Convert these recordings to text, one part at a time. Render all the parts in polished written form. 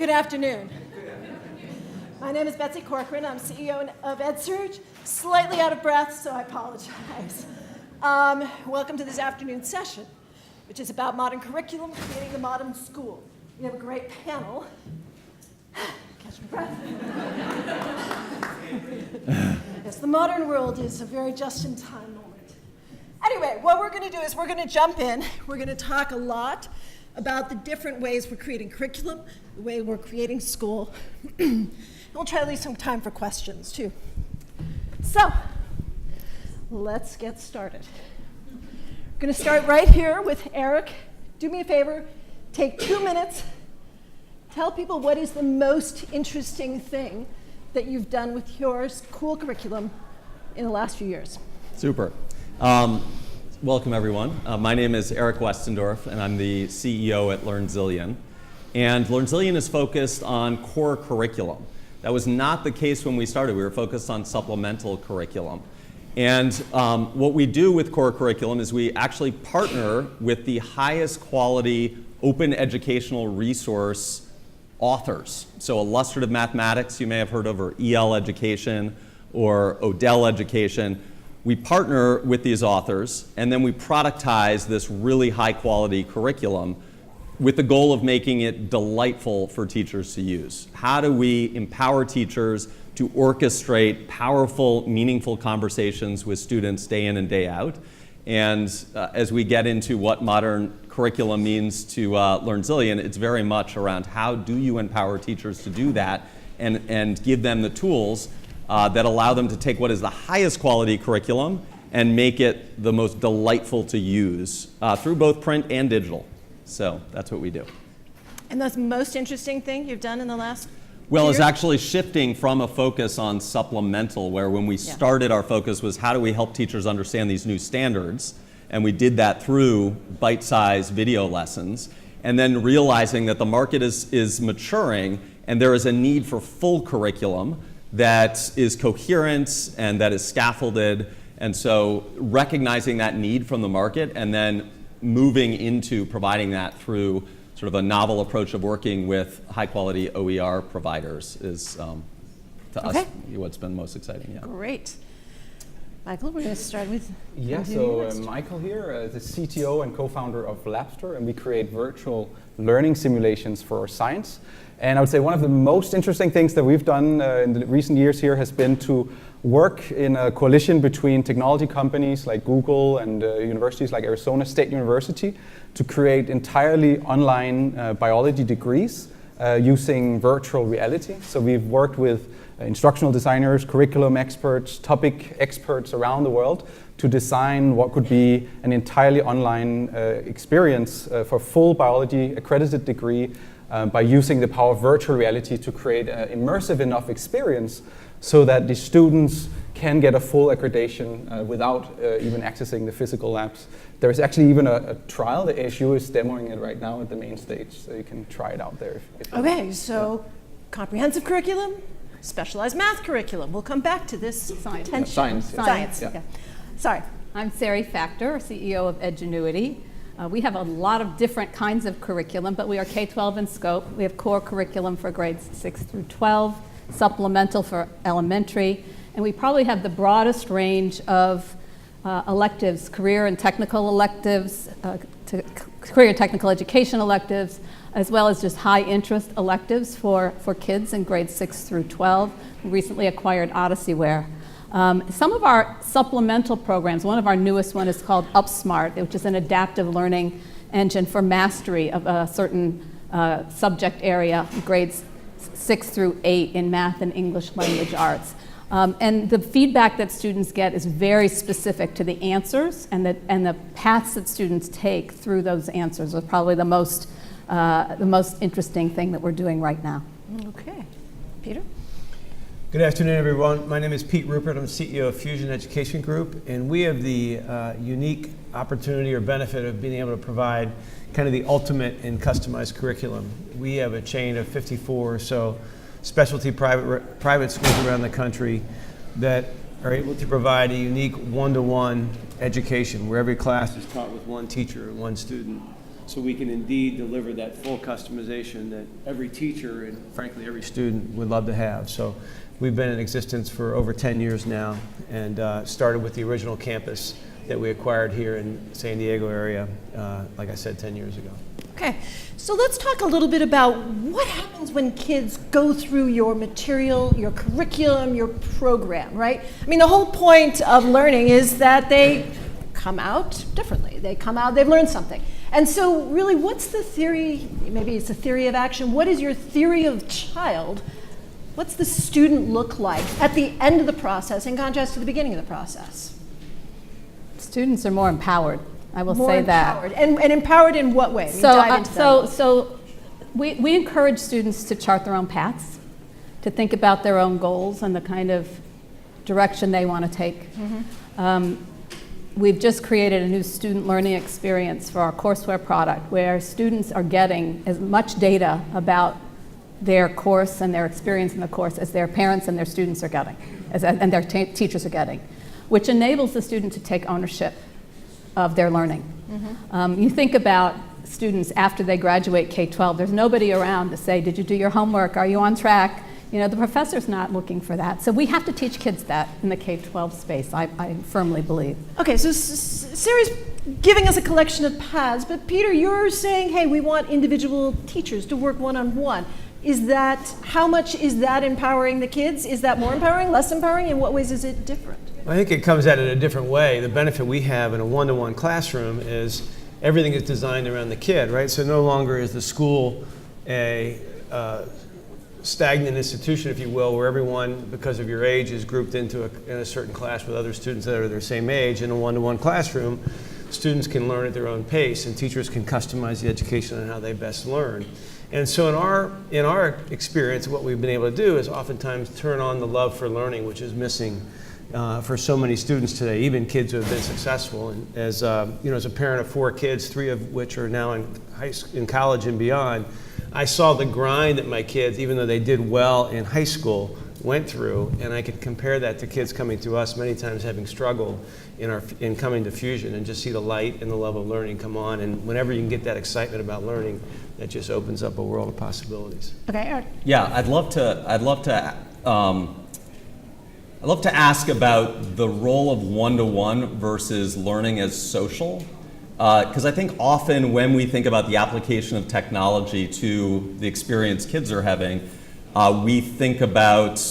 Good afternoon. My name is Betsy Corcoran. I'm CEO of EdSurge. Slightly out of breath, so I apologize. Welcome to this afternoon session, which is about modern curriculum, creating the modern school. We have a great panel. Catch my breath. Yes, the modern world is a very just-in-time moment. Anyway, what we're going to do is we're going to jump in. We're going to talk a lot about the different ways we're creating curriculum, the way we're creating school. And we'll try to leave some time for questions, too. So, let's get started. We're going to start right here with Eric. Do me a favor, take 2 minutes. Tell people what is the most interesting thing that you've done with your cool curriculum in the last few years. Super. Welcome, everyone. My name is Eric Westendorf, and I'm the CEO at LearnZillion. And LearnZillion is focused on core curriculum. That was not the case when we started. We were focused on supplemental curriculum. And what we do with core curriculum is we actually partner with the highest quality open educational resource authors. So illustrative mathematics, you may have heard of, or EL education, or Odell education. We partner with these authors, and then we productize this really high quality curriculum with the goal of making it delightful for teachers to use. How do we empower teachers to orchestrate powerful, meaningful conversations with students day in and day out? And as we get into what modern curriculum means to LearnZillion, it's very much around how do you empower teachers to do that and give them the tools that allow them to take what is the highest quality curriculum and make it the most delightful to use through both print and digital. So that's what we do. And the most interesting thing you've done in the last Well, year? it's actually shifting from a focus on supplemental, where when we started, our focus was how do we help teachers understand these new standards? And we did that through bite-sized video lessons. And then realizing that the market is maturing and there is a need for full curriculum that is coherent and that is scaffolded. And so recognizing that need from the market and then moving into providing that through sort of a novel approach of working with high-quality OER providers is, to us, what's been most exciting. Yeah. Great. Michael, we're going to start with Yeah, so Michael here, the CTO and co-founder of Labster, and we create virtual learning simulations for science. And I would say one of the most interesting things that we've done in the recent years here has been to work in a coalition between technology companies like Google and universities like Arizona State University to create entirely online biology degrees using virtual reality. So we've worked with instructional designers, curriculum experts, topic experts around the world to design what could be an entirely online experience for full biology accredited degree by using the power of virtual reality to create an immersive enough experience so that the students can get a full accreditation without even accessing the physical labs. There is actually even a trial. The ASU is demoing it right now at the main stage, so you can try it out there. If Okay, so comprehensive curriculum, specialized math curriculum. We'll come back to this Science. tension. Science. Yeah. Science. Yeah. Okay. Sorry. I'm Sari Factor, CEO of Edgenuity. We have a lot of different kinds of curriculum, but we are K-12 in scope. We have core curriculum for grades 6 through 12, supplemental for elementary, and we probably have the broadest range of electives, career and technical electives, career and technical education electives, as well as just high interest electives for kids in grades 6 through 12. We recently acquired Odysseyware. Some of our supplemental programs, one of our newest one is called UpSmart, which is an adaptive learning engine for mastery of a certain subject area, grades 6 through 8 in math and English language arts. And the feedback that students get is very specific to the answers, and the paths that students take through those answers are probably the most interesting thing that we're doing right now. Okay. Peter? Good afternoon, everyone. My name is Pete Rupert. I'm CEO of Fusion Education Group, and we have the unique opportunity or benefit of being able to provide kind of the ultimate in customized curriculum. We have a chain of 54 or so specialty private schools around the country that are able to provide a unique one-to-one education where every class is taught with one teacher and one student. so we can indeed deliver that full customization that every teacher and frankly every student would love to have. So we've been in existence for over 10 years now, and started with the original campus that we acquired here in San Diego area, like I said, 10 years ago. Okay, so let's talk a little bit about what happens when kids go through your material, your curriculum, your program, right? I mean, the whole point of learning is that they come out differently. They come out, they've learned something. And so really, what's the theory, maybe it's a theory of action, what is your theory of child? What's the student look like at the end of the process in contrast to the beginning of the process? Students are more empowered. I will More say empowered. that. And empowered in what way? So we encourage students to chart their own paths, to think about their own goals and the kind of direction they want to take. We've just created a new student learning experience for our courseware product where students are getting as much data about their course and their experience in the course as their parents and their students are getting, and their teachers are getting, which enables the student to take ownership of their learning. You think about students after they graduate K-12, there's nobody around to say, did you do your homework? Are you on track? You know, the professor's not looking for that. So we have to teach kids that in the K-12 space, I firmly believe. Okay, so Sarah's giving us a collection of paths, but Peter, you're saying, hey, we want individual teachers to work one-on-one. How much is that empowering the kids? Is that more empowering, less empowering? In what ways is it different? I think it comes at it a different way. The benefit we have in a one-to-one classroom is everything is designed around the kid, right? So no longer is the school a stagnant institution, if you will, where everyone, because of your age, is grouped into in a certain class with other students that are their same age. In a one-to-one classroom, students can learn at their own pace, and teachers can customize the education on how they best learn. And so in our experience, what we've been able to do is oftentimes turn on the love for learning, which is missing for so many students today, even kids who have been successful. And as as a parent of 4 kids, 3 of which are now in college and beyond, I saw the grind that my kids, even though they did well in high school, went through, and I could compare that to kids coming to us many times having struggled in coming to Fusion, and just see the light and the love of learning come on. And whenever you can get that excitement about learning, that just opens up a world of possibilities. Okay, Eric. Yeah, I'd love to ask about the role of one-to-one versus learning as social. Because I think often when we think about the application of technology to the experience kids are having, we think about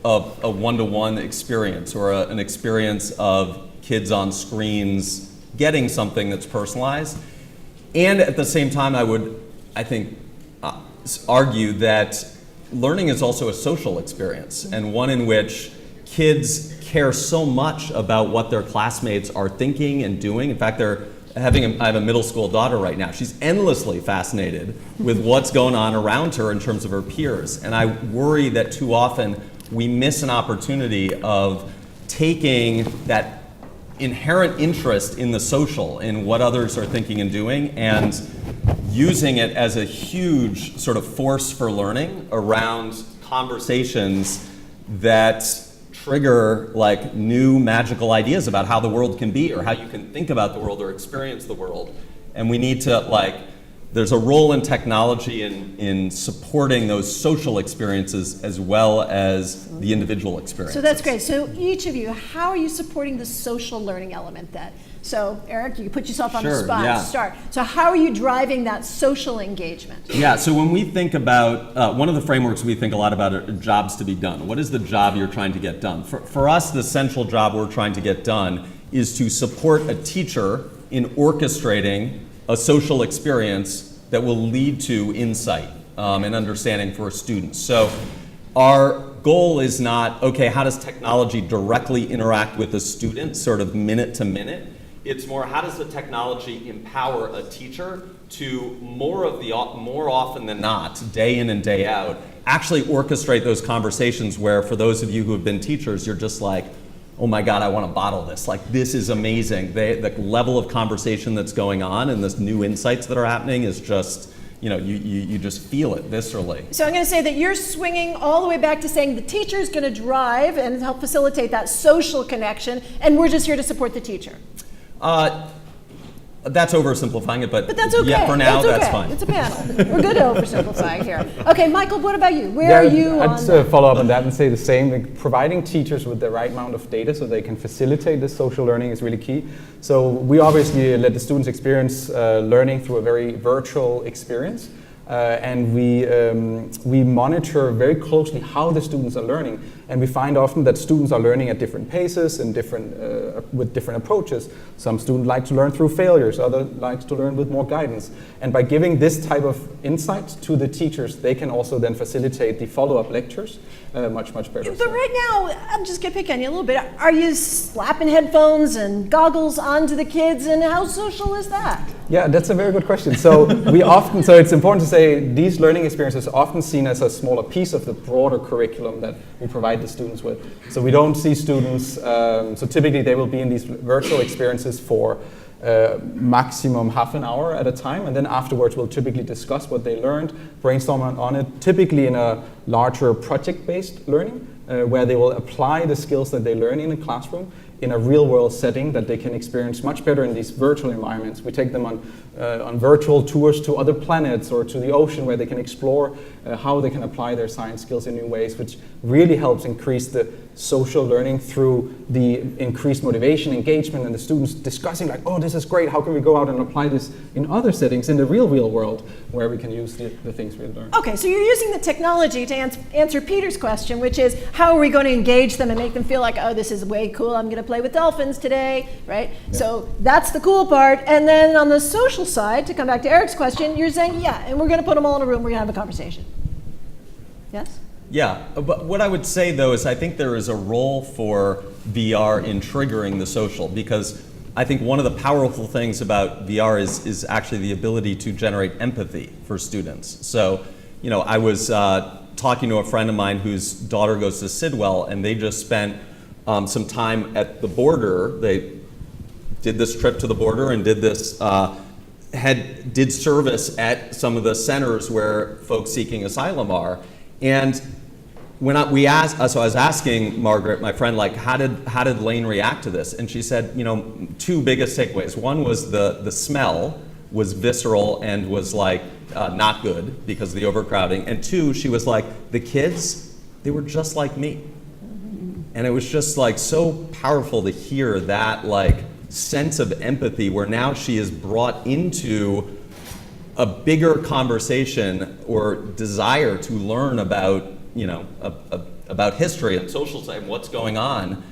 a one-to-one experience or an experience of kids on screens getting something that's personalized. And at the same time, I think, argue that learning is also a social experience, and one in which kids care so much about what their classmates are thinking and doing. In fact, I have a middle school daughter right now. She's endlessly fascinated with what's going on around her in terms of her peers. And I worry that too often we miss an opportunity of taking that inherent interest in the social, in what others are thinking and doing, and using it as a huge sort of force for learning around conversations that trigger like new magical ideas about how the world can be, or how you can think about the world or experience the world. And we need to there's a role in technology in supporting those social experiences as well as the individual experiences. So that's great. So each of you, how are you supporting the social learning element then? So Eric, you put yourself on the spot to start. So how are you driving that social engagement? Yeah, so when we think about, one of the frameworks we think a lot about are jobs to be done. What is the job you're trying to get done? For us, the central job we're trying to get done is to support a teacher in orchestrating a social experience that will lead to insight and understanding for students. So our goal is not, okay, how does technology directly interact with the student, sort of minute to minute? It's more, how does the technology empower a teacher to more often than not, day in and day out, actually orchestrate those conversations where, for those of you who have been teachers, you're just like, oh my God, I want to bottle this. Like, this is amazing. The level of conversation that's going on and this new insights that are happening is just, you just feel it viscerally. So I'm going to say that you're swinging all the way back to saying the teacher's going to drive and help facilitate that social connection, and we're just here to support the teacher. That's oversimplifying it, But that's okay. yeah, for now, that's that's fine. It's a panel. We're good at oversimplifying here. Okay, Michael, what about you? Where are you I'd on just follow up on that and say the same. Like, providing teachers with the right amount of data so they can facilitate this social learning is really key. So we obviously let the students experience learning through a very virtual experience. And we monitor very closely how the students are learning, and we find often that students are learning at different paces and with different approaches. Some students like to learn through failures, others like to learn with more guidance. And by giving this type of insight to the teachers, they can also then facilitate the follow-up lectures much better. But right now, I'm just going to pick on you a little bit. Are you slapping headphones and goggles onto the kids, and how social is that? Yeah, that's a very good question. So it's important to say these learning experiences are often seen as a smaller piece of the broader curriculum that we provide the students with. So we don't see students, so typically they will be in these virtual experiences for maximum half an hour at a time, and then afterwards we'll typically discuss what they learned, brainstorm on it, typically in a larger project-based learning, where they will apply the skills that they learn in the classroom in a real-world setting that they can experience much better in these virtual environments. We take them on virtual tours to other planets or to the ocean, where they can explore how they can apply their science skills in new ways, which really helps increase the social learning through the increased motivation, engagement, and the students discussing like, oh, this is great, how can we go out and apply this in other settings in the real world where we can use the things we learned. Okay, so you're using the technology to answer Peter's question, which is how are we going to engage them and make them feel like, oh, this is way cool, I'm going to play with dolphins today, right? Yeah. So that's the cool part. And then on the social side, to come back to Eric's question, you're saying, yeah, and we're going to put them all in a room, we're going to have a conversation. Yes? Yeah, but what I would say though is I think there is a role for VR in triggering the social, because I think one of the powerful things about VR is actually the ability to generate empathy for students. So, you know, I was talking to a friend of mine whose daughter goes to Sidwell, and they just spent some time at the border. They did this trip to the border and did this, did service at some of the centers where folks seeking asylum are. And when I was asking Margaret, my friend, like, how did Lane react to this? And she said, you know, two biggest takeaways. One was the smell was visceral and was like not good because of the overcrowding. And two, she was like, the kids, they were just like me. And it was just like so powerful to hear that like sense of empathy, where now she is brought into a bigger conversation or desire to learn about, you know, about history and social science, what's going on,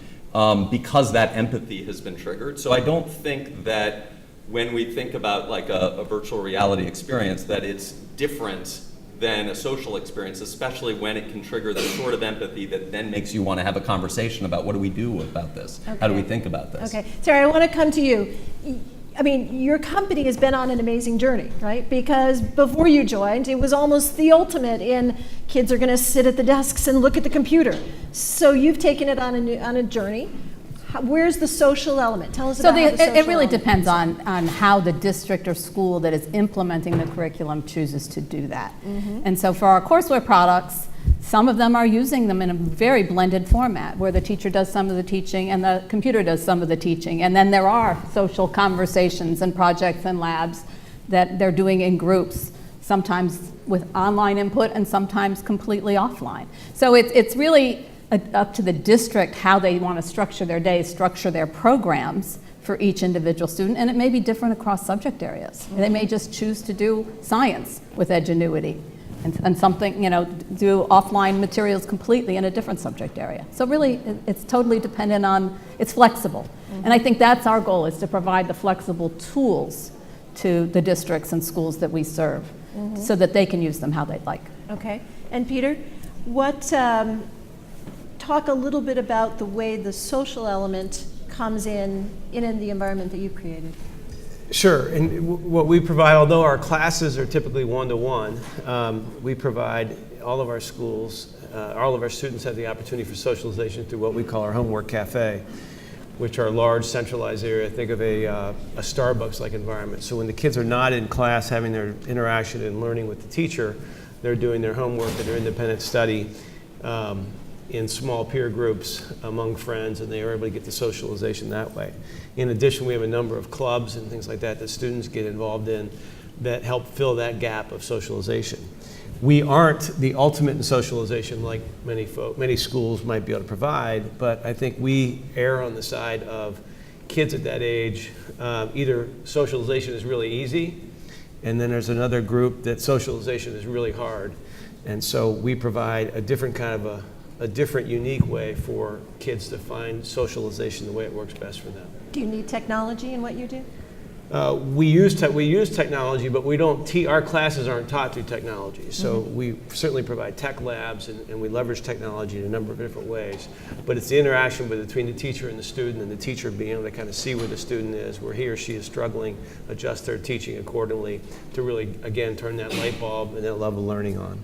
because that empathy has been triggered. So I don't think that when we think about like a virtual reality experience, that it's different than a social experience, especially when it can trigger the sort of empathy that then makes you want to have a conversation about what do we do about this? Okay. How do we think about this? Okay, Sarah, I want to come to you. I mean, your company has been on an amazing journey, right? Because before you joined, it was almost the ultimate in kids are going to sit at the desks and look at the computer. So you've taken it on a journey. Where's the social element? Tell us about how the social it really element depends on how the district or school that is implementing the curriculum chooses to do that. Mm-hmm. And so for our courseware products, some of them are using them in a very blended format, where the teacher does some of the teaching and the computer does some of the teaching. And then there are social conversations and projects and labs that they're doing in groups, sometimes with online input and sometimes completely offline. So it's really up to the district how they want to structure their days, structure their programs for each individual student, and it may be different across subject areas. Mm-hmm. They may just choose to do science with Edgenuity and something, you know, do offline materials completely in a different subject area. So really, it's totally dependent on, it's flexible. Mm-hmm. And I think that's our goal, is to provide the flexible tools to the districts and schools that we serve, mm-hmm. so that they can use them how they'd like. Okay, and Peter, talk a little bit about the way the social element comes in the environment that you've created. Sure, and what we provide, although our classes are typically one-to-one, we provide all of our schools, all of our students have the opportunity for socialization through what we call our homework cafe, which are large centralized area. Think of a Starbucks-like environment. So when the kids are not in class having their interaction and learning with the teacher, they're doing their homework and their independent study in small peer groups among friends, and they are able to get the socialization that way. In addition, we have a number of clubs and things like that that students get involved in that help fill that gap of socialization. We aren't the ultimate in socialization like many schools might be able to provide, but I think we err on the side of kids at that age, either socialization is really easy, and then there's another group that socialization is really hard. And so we provide a different kind of a different, unique way for kids to find socialization the way it works best for them. Do you need technology in what you do? We use technology, but we don't our classes aren't taught through technology. So we certainly provide tech labs, and we leverage technology in a number of different ways. But it's the interaction between the teacher and the student, and the teacher being able to kind of see where the student is, where he or she is struggling, adjust their teaching accordingly to really, again, turn that light bulb and that level of learning on.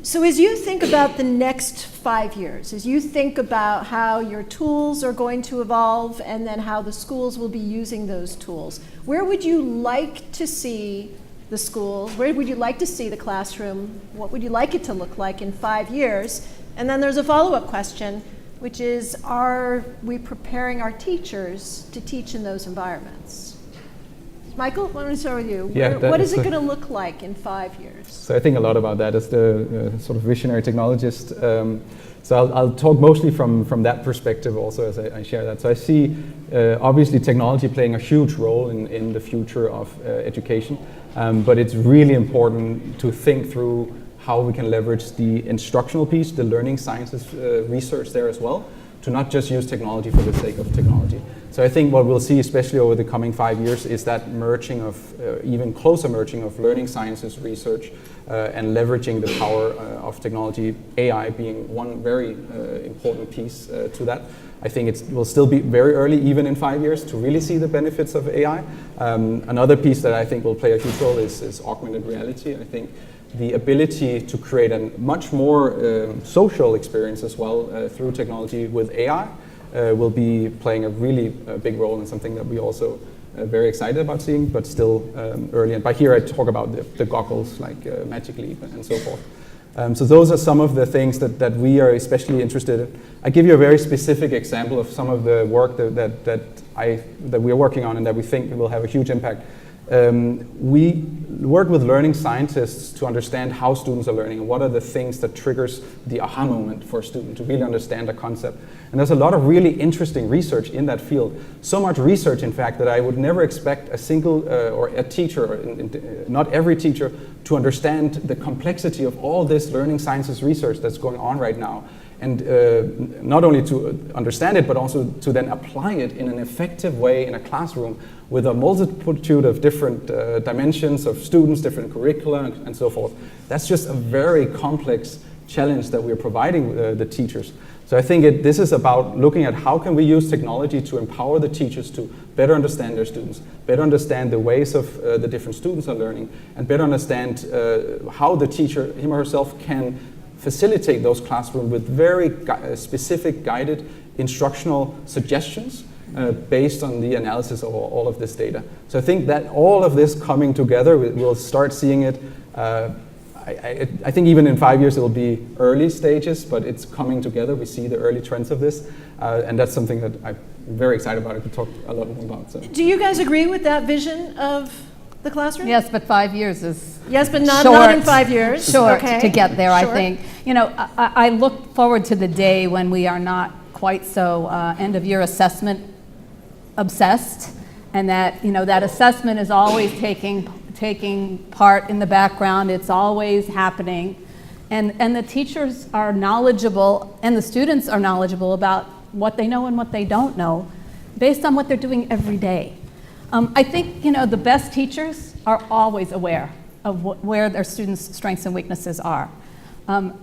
So as you think about the next 5 years, as you think about how your tools are going to evolve and then how the schools will be using those tools, where would you like to see the schools? Where would you like to see the classroom? What would you like it to look like in 5 years? And then there's a follow-up question, which is, are we preparing our teachers to teach in those environments? Michael, why don't we start with you? Yeah, what is it going to look like in 5 years? So I think a lot about that as the sort of visionary technologist. So I'll talk mostly from that perspective also as I share that. So I see obviously technology playing a huge role in the future of education, but it's really important to think through how we can leverage the instructional piece, the learning sciences research there as well, to not just use technology for the sake of technology. So I think what we'll see, especially over the coming 5 years, is that merging of, even closer merging of learning sciences research and leveraging the power of technology, AI being one very important piece to that. I think it will still be very early, even in 5 years, to really see the benefits of AI. Another piece that I think will play a huge role is augmented reality. I think the ability to create a much more social experience as well through technology with AI will be playing a really big role, and something that we also very excited about seeing, but still early. And by here I talk about the goggles like Magic Leap and so forth. So those are some of the things that we are especially interested in. I give you a very specific example of some of the work that we are working on and that we think will have a huge impact. We work with learning scientists to understand how students are learning and what are the things that triggers the aha moment for a student to really understand a concept. And there's a lot of really interesting research in that field. So much research, in fact, that I would never expect a single or a teacher, or not every teacher, to understand the complexity of all this learning sciences research that's going on right now. And not only to understand it, but also to then apply it in an effective way in a classroom with a multitude of different dimensions of students, different curricula, and so forth. That's just a very complex challenge that we're providing the teachers. So I think this is about looking at how can we use technology to empower the teachers to better understand their students, better understand the ways of the different students are learning, and better understand how the teacher, him or herself, can facilitate those classrooms with very specific guided instructional suggestions based on the analysis of all of this data. So I think that all of this coming together, we'll start seeing it. I think even in 5 years it'll be early stages, but it's coming together. We see the early trends of this, and that's something that I'm very excited about. I could talk a lot more about. So. Do you guys agree with that vision of the classroom? Yes, but 5 years is Yes, but not in 5 years. Short Okay. to get there, Sure. I think. You know, I look forward to the day when we are not quite so end-of-year assessment obsessed, and that, you know, that assessment is always taking part in the background. It's always happening, and the teachers are knowledgeable and the students are knowledgeable about what they know and what they don't know based on what they're doing every day. I think, you know, the best teachers are always aware of where their students' strengths and weaknesses are.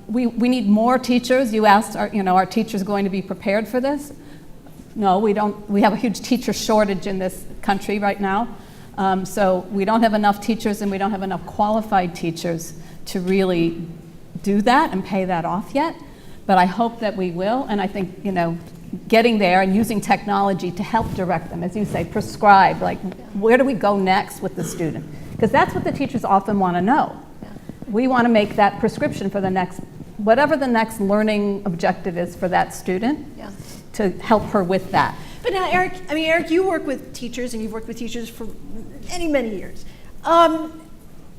We need more teachers. You asked, are teachers going to be prepared for this? No, we don't. We have a huge teacher shortage in this country right now. So we don't have enough teachers, and we don't have enough qualified teachers to really do that and pay that off yet. But I hope that we will, and I think, you know, getting there and using technology to help direct them, as you say, prescribe, like, where do we go next with the student? Because that's what the teachers often want to know. We want to make that prescription for the next whatever the next learning objective is for that student, Yeah. to help her with that. But now, Eric, you work with teachers, and you've worked with teachers for many, many years.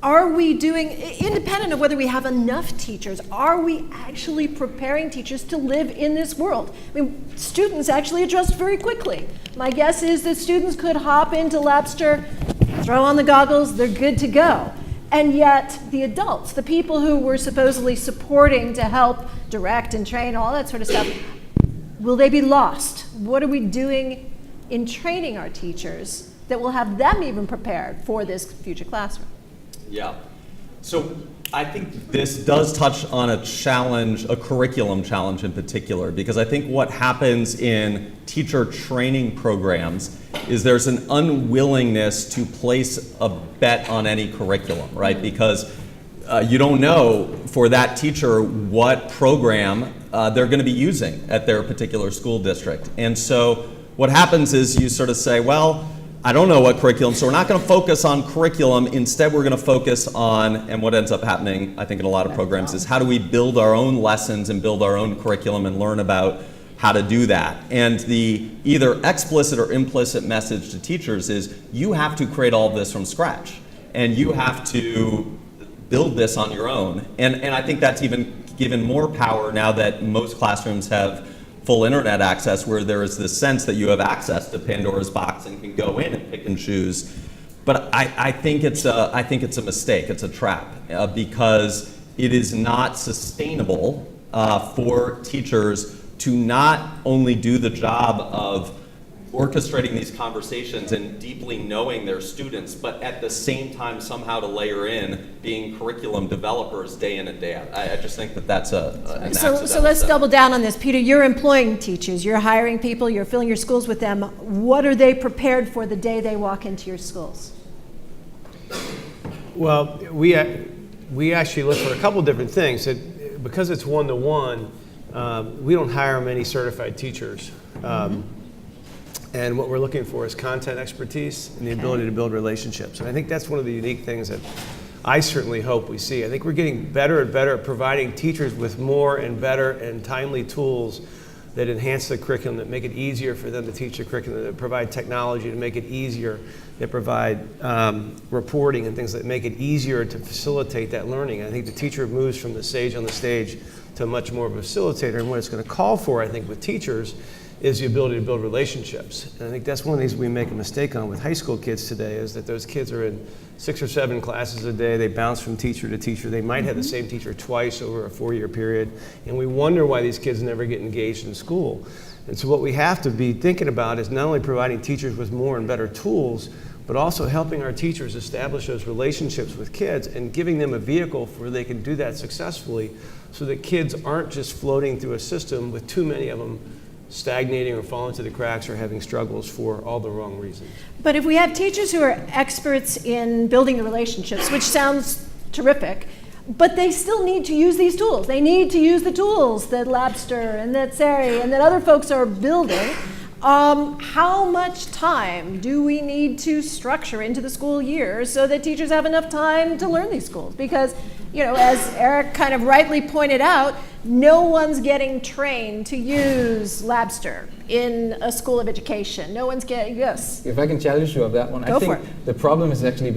Are we doing, independent of whether we have enough teachers, are we actually preparing teachers to live in this world? I mean, students actually adjust very quickly. My guess is that students could hop into Labster, throw on the goggles, they're good to go. And yet, the adults, the people who we're supposedly supporting to help direct and train, all that sort of stuff, will they be lost? What are we doing in training our teachers that will have them even prepared for this future classroom? Yeah. So I think this does touch on a challenge, a curriculum challenge in particular, because I think what happens in teacher training programs is there's an unwillingness to place a bet on any curriculum, right? Because you don't know for that teacher what program they're going to be using at their particular school district. And so what happens is you sort of say, well, I don't know what curriculum, so we're not going to focus on curriculum. Instead, we're going to focus on, and what ends up happening, I think, in a lot of programs is how do we build our own lessons and build our own curriculum and learn about how to do that. And the either explicit or implicit message to teachers is you have to create all of this from scratch, and you have to build this on your own. And I think that's even given more power now that most classrooms have full internet access, where there is this sense that you have access to Pandora's box and can go in and pick and choose. But I think it's a mistake. It's a trap because it is not sustainable for teachers to not only do the job of orchestrating these conversations and deeply knowing their students, but at the same time somehow to layer in being curriculum developers day in and day out. I just think that that's an accidental So let's step. double down on this. Peter, you're employing teachers, you're hiring people, you're filling your schools with them. What are they prepared for the day they walk into your schools? Well, we actually look for a couple different things. Because it's one-to-one, we don't hire many certified teachers. And what we're looking for is content expertise and the ability to build relationships. And I think that's one of the unique things that I certainly hope we see. I think we're getting better and better at providing teachers with more and better and timely tools that enhance the curriculum, that make it easier for them to teach the curriculum, that provide technology to make it easier, that provide reporting and things that make it easier to facilitate that learning. I think the teacher moves from the sage on the stage to much more of a facilitator. And what it's going to call for, I think, with teachers is the ability to build relationships. And I think that's one of the things we make a mistake on with high school kids today, is that those kids are in 6 or 7 classes a day. They bounce from teacher to teacher. They might have the same teacher twice over a 4-year period. And we wonder why these kids never get engaged in school. And so what we have to be thinking about is not only providing teachers with more and better tools, but also helping our teachers establish those relationships with kids and giving them a vehicle where they can do that successfully, so that kids aren't just floating through a system with too many of them stagnating or falling through the cracks or having struggles for all the wrong reasons. But if we have teachers who are experts in building the relationships, which sounds terrific, but they still need to use these tools. They need to use the tools that Labster and that Sari and that other folks are building. How much time do we need to structure into the school year so that teachers have enough time to learn these tools? Because, you know, as Eric kind of rightly pointed out, no one's getting trained to use Labster in a school of education. No one's getting, yes. If I can challenge you on that one, Go I think for it. the problem is actually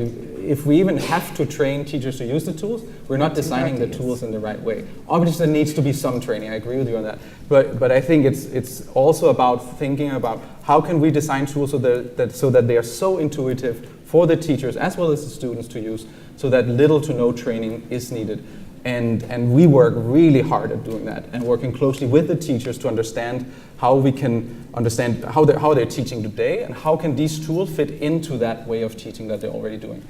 if we even have to train teachers to use the tools, we're not designing the tools in the right way. Obviously, there needs to be some training. I agree with you on that. But I think it's also about thinking about how can we design tools so that they are so intuitive for the teachers as well as the students to use, so that little to no training is needed. And we work really hard at doing that and working closely with the teachers to understand how we can understand how they're teaching today and how can these tools fit into that way of teaching that they're already doing.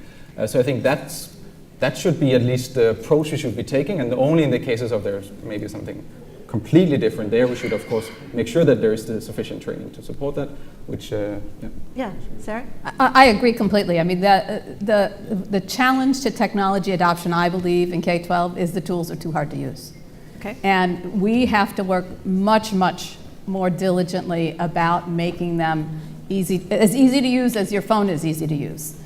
So I think that should be at least the approach we should be taking, and only in the cases of there's maybe something completely different there, we should of course make sure that there is the sufficient training to support that, which, Yeah, Sarah? I agree completely. I mean, the challenge to technology adoption, I believe, in K-12 is the tools are too hard to use. Okay. And we have to work much, much more diligently about making them as easy to use as your phone is easy to use.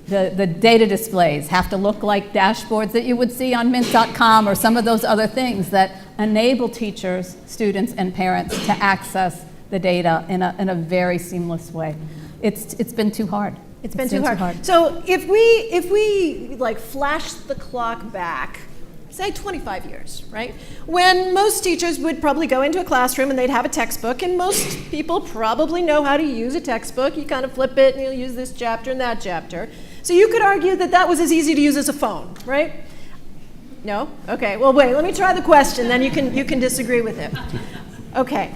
The data displays have to look like dashboards that you would see on mint.com or some of those other things that enable teachers, students, and parents to access the data in a very seamless way. It's been too hard. It's been too hard. So if we like flash the clock back, say 25 years, right? When most teachers would probably go into a classroom and they'd have a textbook, and most people probably know how to use a textbook. You kind of flip it and you'll use this chapter and that chapter. So you could argue that that was as easy to use as a phone, right? No? Okay, well wait, let me try the question, then you can disagree with it. Okay,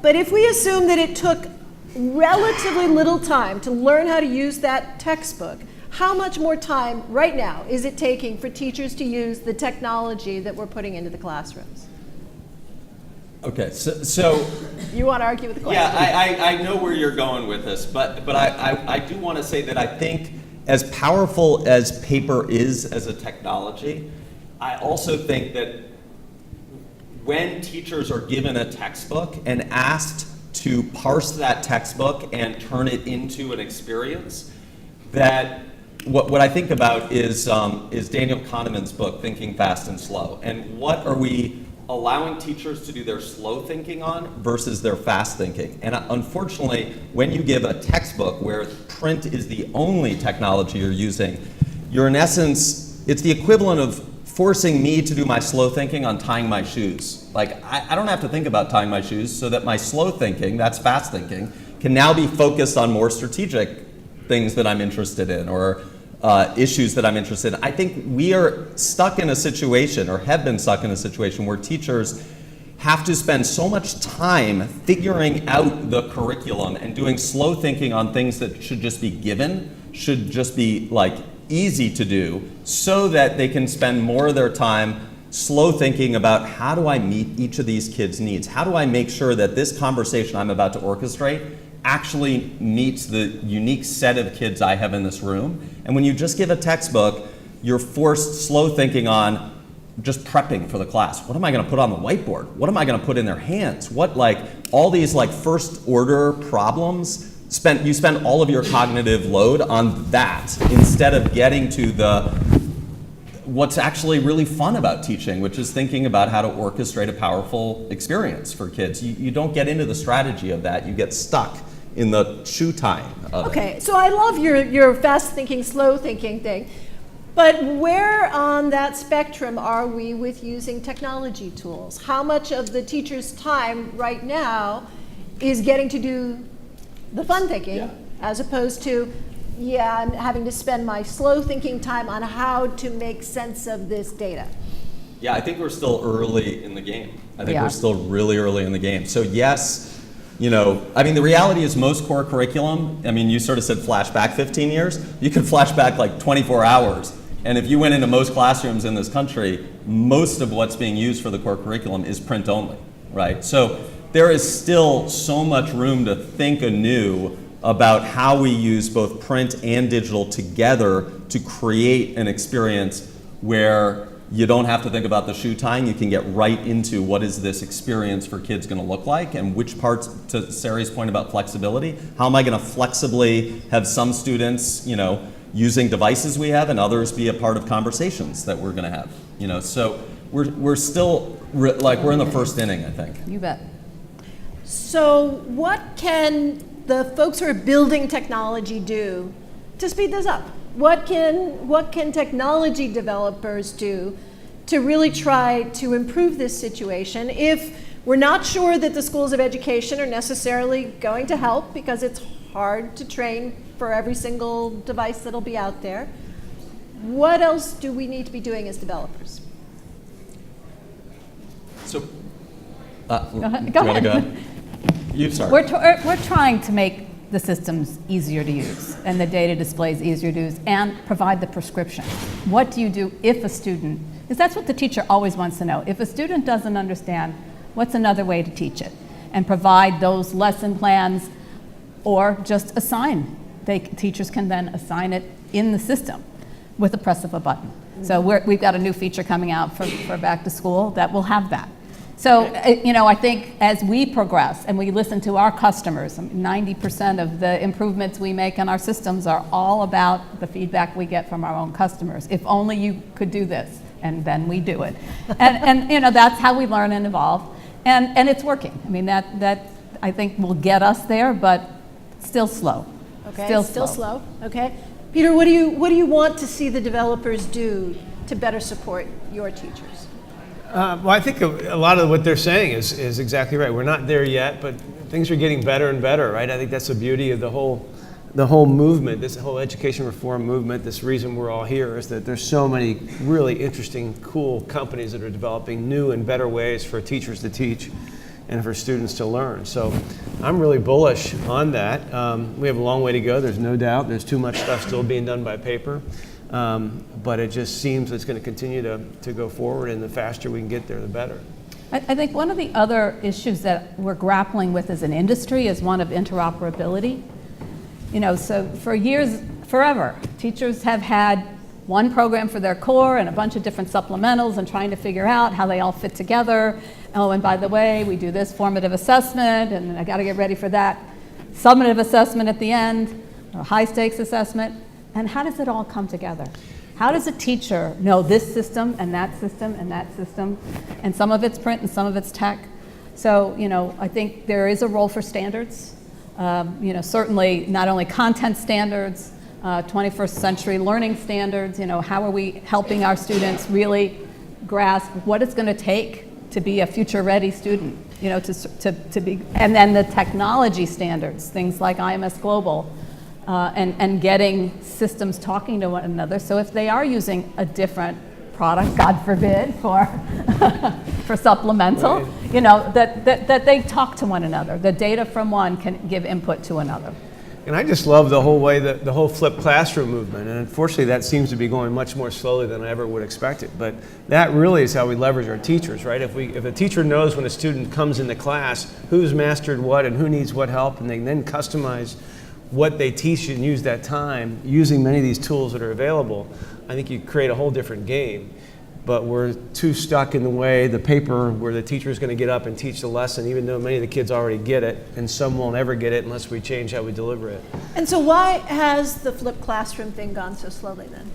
but if we assume that it took relatively little time to learn how to use that textbook, how much more time right now is it taking for teachers to use the technology that we're putting into the classrooms? Okay, so you want to argue with the question? Yeah, I know where you're going with this, but I do want to say that I think as powerful as paper is as a technology, I also think that when teachers are given a textbook and asked to parse that textbook and turn it into an experience, that what I think about is Daniel Kahneman's book, Thinking Fast and Slow. And what are we allowing teachers to do their slow thinking on versus their fast thinking? And unfortunately, when you give a textbook where print is the only technology you're using, you're in essence, it's the equivalent of forcing me to do my slow thinking on tying my shoes. Like, I don't have to think about tying my shoes, so that my slow thinking, that's fast thinking, can now be focused on more strategic things that I'm interested in, or issues that I'm interested in. I think we are stuck in a situation, or have been stuck in a situation, where teachers have to spend so much time figuring out the curriculum and doing slow thinking on things that should just be given, should just be like easy to do, so that they can spend more of their time slow thinking about how do I meet each of these kids' needs? How do I make sure that this conversation I'm about to orchestrate actually meets the unique set of kids I have in this room? And when you just give a textbook, you're forced slow thinking on just prepping for the class. What am I going to put on the whiteboard? What am I going to put in their hands? What, like, all these like first order problems, you spend all of your cognitive load on that instead of getting to what's actually really fun about teaching, which is thinking about how to orchestrate a powerful experience for kids. You don't get into the strategy of that. You get stuck in the shoe tying of it. Okay, so I love your fast thinking, slow thinking thing. But where on that spectrum are we with using technology tools? How much of the teacher's time right now is getting to do the fun thinking, as opposed to, I'm having to spend my slow thinking time on how to make sense of this data? Yeah, I think we're still early in the game. I think we're still really early in the game. So yes, the reality is most core curriculum, you sort of said flashback 15 years. You could flash back like 24 hours. And if you went into most classrooms in this country, most of what's being used for the core curriculum is print only, right? So there is still so much room to think anew about how we use both print and digital together to create an experience where you don't have to think about the shoe tying. You can get right into what is this experience for kids going to look like, and which parts, to Sari's point about flexibility, how am I going to flexibly have some students, using devices we have, and others be a part of conversations that we're going to have. So we're still we're in the first inning, I think. You bet. So what can the folks who are building technology do to speed this up? What can technology developers do to really try to improve this situation if we're not sure that the schools of education are necessarily going to help, because it's hard to train for every single device that'll be out there? What else do we need to be doing as developers? So, Go ahead. You start. We're trying to make the systems easier to use and the data displays easier to use and provide the prescription. What do you do if a student, because that's what the teacher always wants to know. If a student doesn't understand, what's another way to teach it? And provide those lesson plans, or just assign. Teachers can then assign it in the system with the press of a button. So we've got a new feature coming out for back to school that will have that. So, I think as we progress and we listen to our customers, 90% of the improvements we make in our systems are all about the feedback we get from our own customers. If only you could do this, and then we do it. And that's how we learn and evolve. And it's working. I mean, that I think will get us there, but still slow. Okay, Still slow. Okay. Peter, what do you want to see the developers do to better support your teachers? Well, I think a lot of what they're saying is exactly right. We're not there yet, but things are getting better and better, right? I think that's the beauty of the whole movement, this whole education reform movement. This reason we're all here is that there's so many really interesting, cool companies that are developing new and better ways for teachers to teach and for students to learn. So I'm really bullish on that. We have a long way to go, there's no doubt. There's too much stuff still being done by paper. But it just seems it's going to continue to go forward, and the faster we can get there, the better. I think one of the other issues that we're grappling with as an industry is one of interoperability. So for years, forever, teachers have had one program for their core and a bunch of different supplementals and trying to figure out how they all fit together. Oh, and by the way, we do this formative assessment, and I got to get ready for that summative assessment at the end, or high stakes assessment. And how does it all come together? How does a teacher know this system and that system and that system? And some of it's print and some of it's tech. So, I think there is a role for standards. Certainly not only content standards, 21st century learning standards. How are we helping our students really grasp what it's going to take to be a future-ready student? To be, and then the technology standards, things like IMS Global. And getting systems talking to one another. So if they are using a different product, God forbid, for supplemental, that they talk to one another. The data from one can give input to another. And I just love the whole way that the whole flipped classroom movement. And unfortunately, that seems to be going much more slowly than I ever would expect it. But that really is how we leverage our teachers, right? If a teacher knows when a student comes into class who's mastered what and who needs what help, and they then customize what they teach and use that time using many of these tools that are available, I think you create a whole different game. But we're too stuck in the way, the paper where the teacher is going to get up and teach the lesson, even though many of the kids already get it, and some won't ever get it unless we change how we deliver it. And so why has the flipped classroom thing gone so slowly then?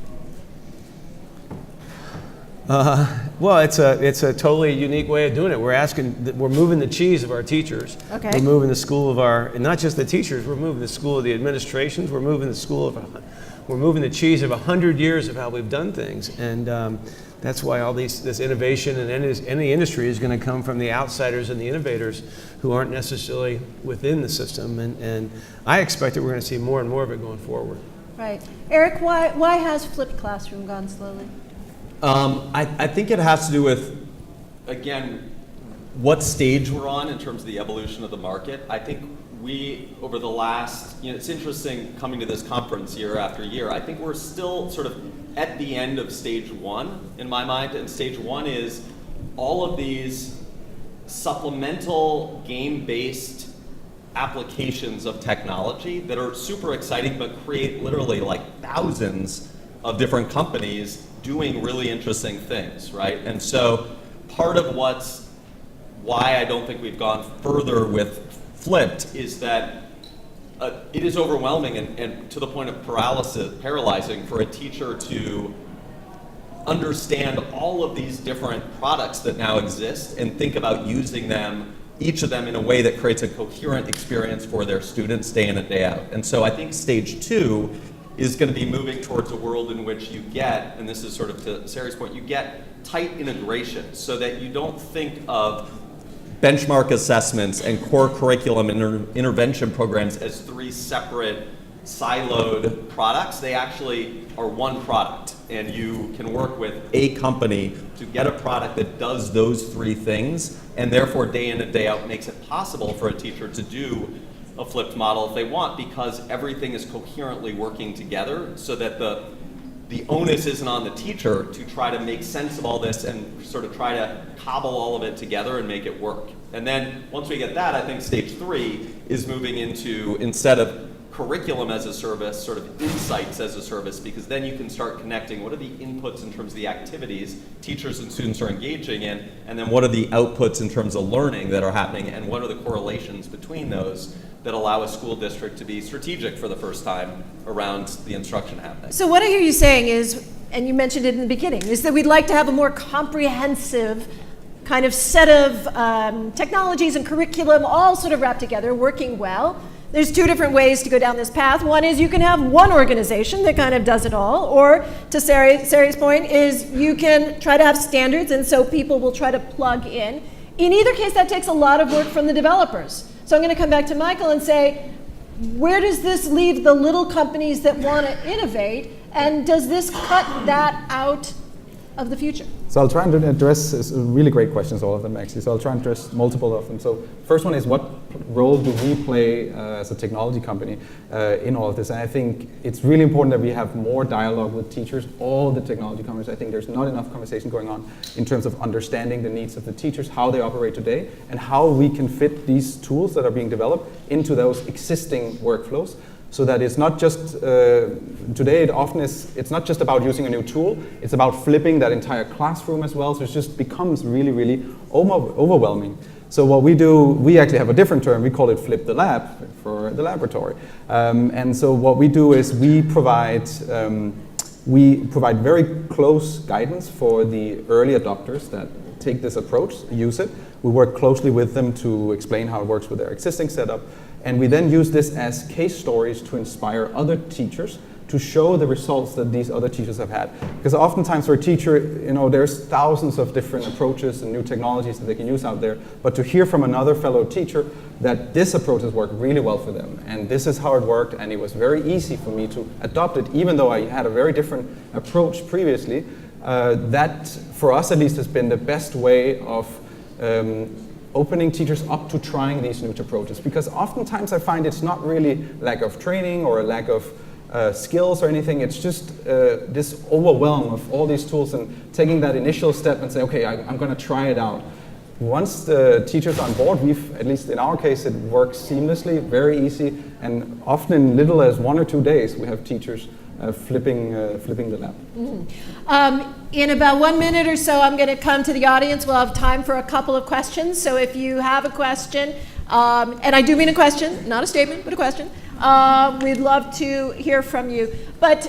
Well, it's a totally unique way of doing it. We're moving the cheese of our teachers. Okay. We're moving the school of and not just the teachers, we're moving the school of the administrations, we're moving the cheese of 100 years of how we've done things. And that's why all this innovation in any industry is going to come from the outsiders and the innovators who aren't necessarily within the system. And I expect that we're going to see more and more of it going forward. Right. Eric, why has flipped classroom gone slowly? I think it has to do with, again, what stage we're on in terms of the evolution of the market. I think we, over the last, it's interesting coming to this conference year after year, I think we're still sort of at the end of stage one in my mind. And stage one is all of these supplemental game-based applications of technology that are super exciting but create literally like thousands of different companies doing really interesting things, right? And so part of why I don't think we've gone further with flipped is that it is overwhelming and to the point of paralyzing for a teacher to understand all of these different products that now exist and think about using them, each of them in a way that creates a coherent experience for their students day in and day out. And so I think stage two is going to be moving towards a world in which you get, and this is sort of to Sari's point, you get tight integration so that you don't think of benchmark assessments and core curriculum intervention programs as three separate siloed products. They actually are one product, and you can work with a company to get a product that does those three things, and therefore day in and day out makes it possible for a teacher to do a flipped model if they want, because everything is coherently working together so that the onus isn't on the teacher to try to make sense of all this and sort of try to cobble all of it together and make it work. And then once we get that, I think stage three is moving into, instead of curriculum as a service, sort of insights as a service, because then you can start connecting what are the inputs in terms of the activities teachers and students are engaging in, and then what are the outputs in terms of learning that are happening, and what are the correlations between those that allow a school district to be strategic for the first time around the instruction happening. So what I hear you saying is, and you mentioned it in the beginning, is that we'd like to have a more comprehensive kind of set of technologies and curriculum all sort of wrapped together, working well. There's two different ways to go down this path. One is you can have one organization that kind of does it all, or to Sari's point, is you can try to have standards, and so people will try to plug in. In either case, that takes a lot of work from the developers. So I'm going to come back to Michael and say, where does this leave the little companies that want to innovate, and does this cut that out of the future? So I'll try and address really great questions, all of them actually. So I'll try and address multiple of them. So first one is, what role do we play as a technology company in all of this? And I think it's really important that we have more dialogue with teachers, all the technology companies. I think there's not enough conversation going on in terms of understanding the needs of the teachers, how they operate today, and how we can fit these tools that are being developed into those existing workflows. So that it's not just, today it's not just about using a new tool, it's about flipping that entire classroom as well, so it just becomes really, really overwhelming. So what we do, we actually have a different term, we call it flip the lab for the laboratory. And so what we do is we provide very close guidance for the early adopters that take this approach, use it. We work closely with them to explain how it works with their existing setup. And we then use this as case stories to inspire other teachers to show the results that these other teachers have had. Because oftentimes for a teacher, there's thousands of different approaches and new technologies that they can use out there. But to hear from another fellow teacher that this approach has worked really well for them, and this is how it worked, and it was very easy for me to adopt it, even though I had a very different approach previously, that for us at least has been the best way of opening teachers up to trying these new approaches, because oftentimes I find it's not really lack of training or a lack of skills or anything, it's just this overwhelm of all these tools and taking that initial step and say, okay, I'm going to try it out. Once the teachers are on board, at least in our case, it works seamlessly, very easy, and often in little as 1 or 2 days we have teachers flipping the lab. Mm-hmm. In about 1 minute or so, I'm going to come to the audience. We'll have time for a couple of questions. So if you have a question, and I do mean a question, not a statement, but a question, we'd love to hear from you. But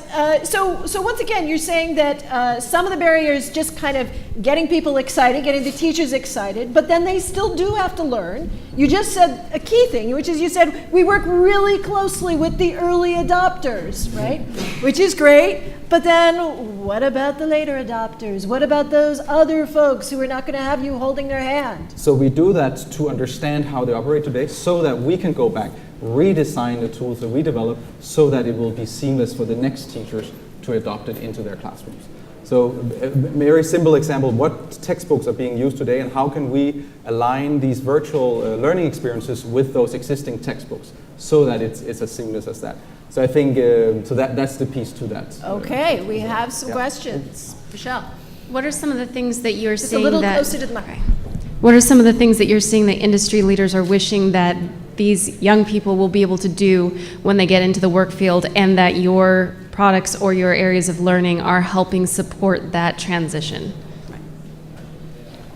so once again, you're saying that some of the barriers just kind of getting people excited, getting the teachers excited, but then they still do have to learn. You just said a key thing, which is you said we work really closely with the early adopters, right? Which is great. But then what about the later adopters? What about those other folks who are not going to have you holding their hand? So we do that to understand how they operate today so that we can go back, redesign the tools that we develop so that it will be seamless for the next teachers to adopt it into their classrooms. So a very simple example, what textbooks are being used today and how can we align these virtual learning experiences with those existing textbooks so that it's as seamless as that. So I think that's the piece to that. Okay, we have some questions. Michelle. What are some of the things that you're Just seeing a little that, closer to the mic. okay. What are some of the things that you're seeing that industry leaders are wishing that these young people will be able to do when they get into the work field, and that your products or your areas of learning are helping support that transition?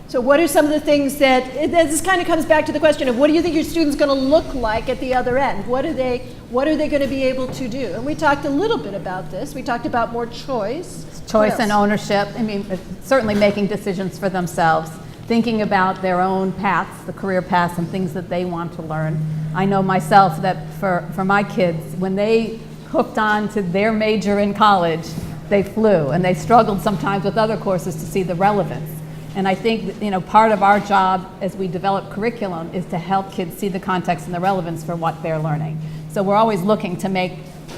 So what are some of the things that, this kind of comes back to the question of what do you think your student's going to look like at the other end? What are they going to be able to do? And we talked a little bit about this. We talked about more choice. Choice and ownership. I mean, certainly making decisions for themselves, thinking about their own paths, the career paths and things that they want to learn. I know myself that for my kids, when they hooked on to their major in college, they flew, and they struggled sometimes with other courses to see the relevance. And I think that, part of our job as we develop curriculum is to help kids see the context and the relevance for what they're learning. So we're always looking to make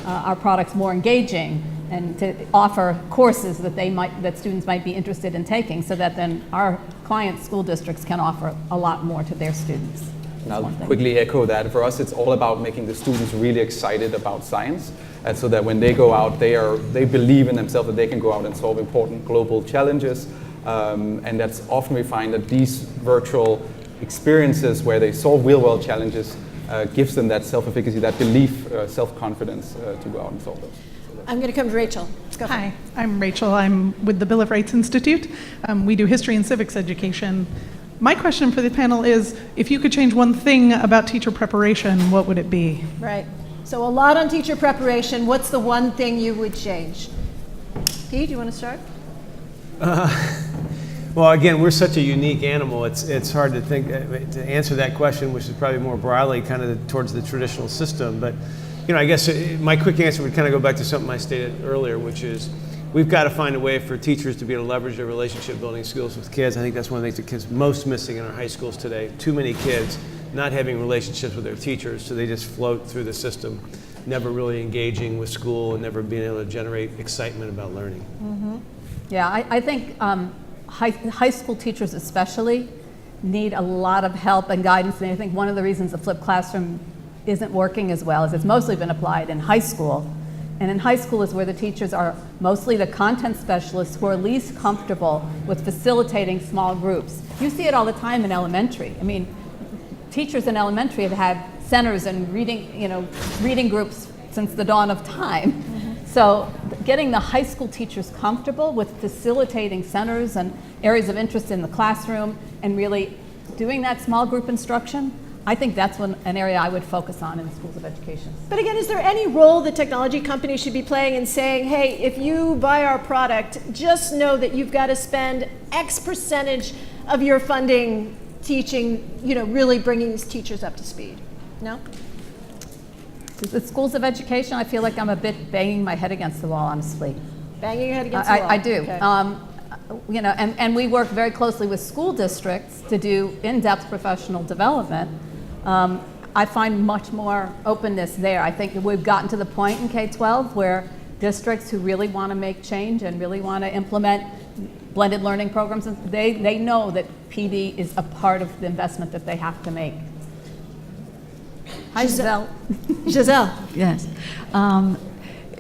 our products more engaging and to offer courses that students might be interested in taking, so that then our client school districts can offer a lot more to their students. And I'll quickly echo that. For us, it's all about making the students really excited about science, and so that when they go out, they believe in themselves that they can go out and solve important global challenges. And that's often we find that these virtual experiences where they solve real-world challenges gives them that self-efficacy, that belief, self-confidence to go out and solve those. I'm going to come to Rachel. Let's go. Hi, I'm Rachel. I'm with the Bill of Rights Institute. We do history and civics education. My question for the panel is, if you could change one thing about teacher preparation, what would it be? Right. So a lot on teacher preparation. What's the one thing you would change? Pete, do you want to start? Well, again, we're such a unique animal. It's hard to think to answer that question, which is probably more broadly kind of towards the traditional system. But I guess my quick answer would kind of go back to something I stated earlier, which is we've got to find a way for teachers to be able to leverage their relationship building skills with kids. I think that's one of the things that kids most missing in our high schools today. Too many kids not having relationships with their teachers, so they just float through the system, never really engaging with school and never being able to generate excitement about learning. Mm-hmm. Yeah, I think high school teachers especially need a lot of help and guidance. And I think one of the reasons the flipped classroom isn't working as well is it's mostly been applied in high school. And in high school is where the teachers are mostly the content specialists who are least comfortable with facilitating small groups. You see it all the time in elementary. I mean, teachers in elementary have had centers and reading groups since the dawn of time. Mm-hmm. So getting the high school teachers comfortable with facilitating centers and areas of interest in the classroom and really doing that small group instruction, I think that's an area I would focus on in schools of education. But again, is there any role that technology companies should be playing in saying, hey, if you buy our product, just know that you've got to spend X percentage of your funding teaching, really bringing these teachers up to speed? No? The schools of education, I feel like I'm a bit banging my head against the wall, honestly. Banging your head against the wall? I do. Okay. And we work very closely with school districts to do in-depth professional development. I find much more openness there. I think we've gotten to the point in K-12 where districts who really want to make change and really want to implement blended learning programs, they know that PD is a part of the investment that they have to make. Hi, Giselle. Giselle. Yes.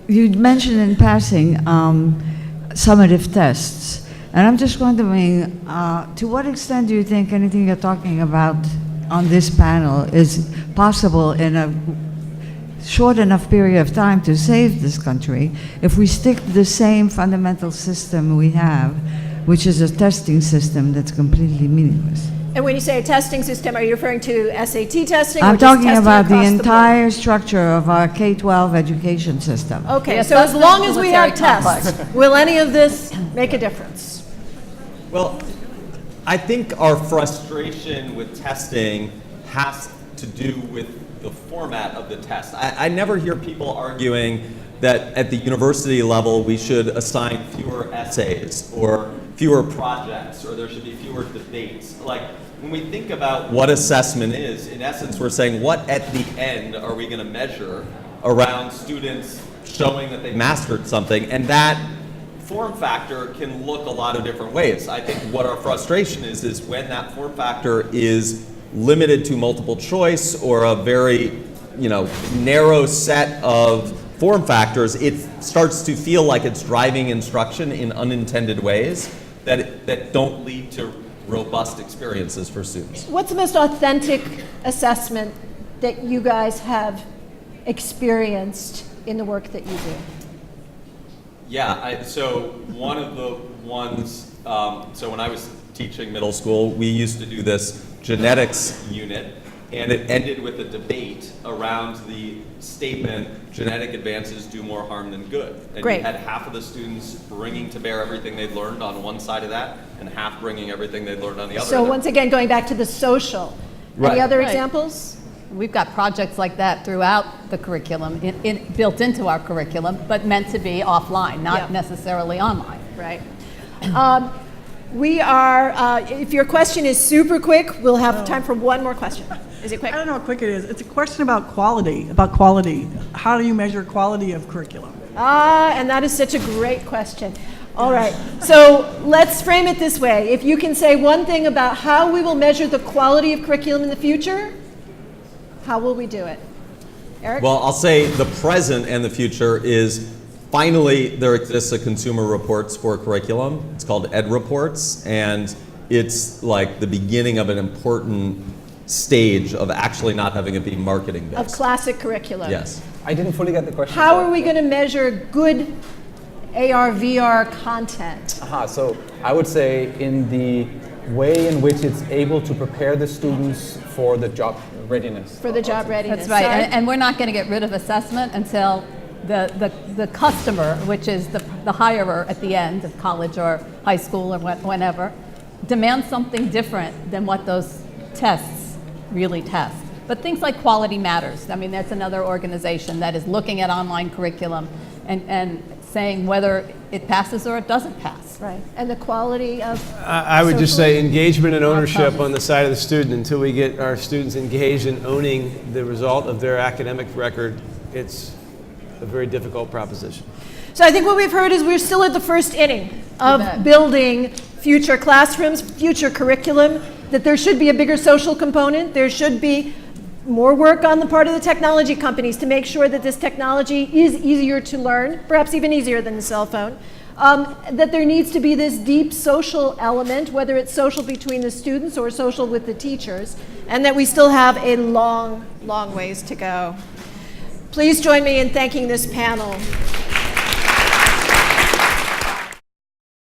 You mentioned in passing summative tests. And I'm just wondering, to what extent do you think anything you're talking about on this panel is possible in a short enough period of time to save this country if we stick to the same fundamental system we have, which is a testing system that's completely meaningless? And when you say a testing system, are you referring to SAT testing? I'm or just talking testing about the across entire structure of our K-12 education system. board? Okay, Yes, so as that's long as we have military tests, complex. will any of this make a difference? Well, I think our frustration with testing has to do with the format of the test. I never hear people arguing that at the university level we should assign fewer essays or fewer projects or there should be fewer debates. Like when we think about what assessment is, in essence we're saying what at the end are we going to measure around students showing that they mastered something, and that form factor can look a lot of different ways. I think what our frustration is when that form factor is limited to multiple choice or a very, narrow set of form factors, it starts to feel like it's driving instruction in unintended ways that don't lead to robust experiences for students. What's the most authentic assessment that you guys have experienced in the work that you do? Yeah, so one of the ones, so when I was teaching middle school, we used to do this genetics unit, and it ended with a debate around the statement, genetic advances do more harm than good. And Great. You had half of the students bringing to bear everything they'd learned on one side of that, and half bringing everything they'd learned on the other. So once again, going back to the social. Right. Any other Right. examples? We've got projects like that throughout the curriculum, built into our curriculum, but meant to be offline, not Yeah. necessarily online. Right. We are, if your question is super quick, we'll have time for one more question. Is it quick? I don't know how quick it is. It's a question about quality. How do you measure quality of curriculum? And that is such a great question. All right, so let's frame it this way. If you can say one thing about how we will measure the quality of curriculum in the future, how will we do it? Eric? Well, I'll say the present and the future is finally there exists a consumer reports for curriculum. It's called Ed Reports, and it's like the beginning of an important stage of actually not having it be marketing based. Of classic curriculum. Yes. I didn't fully get the question. How so- are we going to measure good AR, VR content? So I would say in the way in which it's able to prepare the students for the job readiness. For the job readiness. That's right, Sorry? and we're not going to get rid of assessment until the customer, which is the hirer at the end of college or high school or whenever, demands something different than what those tests really test. But things like Quality Matters, I mean, that's another organization that is looking at online curriculum and saying whether it passes or it doesn't pass. Right, and the quality of I would just social say engagement and ownership outcomes. on the side of the student. Until we get our students engaged in owning the result of their academic record, it's a very difficult proposition. So I think what we've heard is we're still at the first inning of bet. building future classrooms, future curriculum, that there should be a bigger social component, there should be more work on the part of the technology companies to make sure that this technology is easier to learn, perhaps even easier than the cell phone. That there needs to be this deep social element, whether it's social between the students or social with the teachers, and that we still have a long, long ways to go. Please join me in thanking this panel.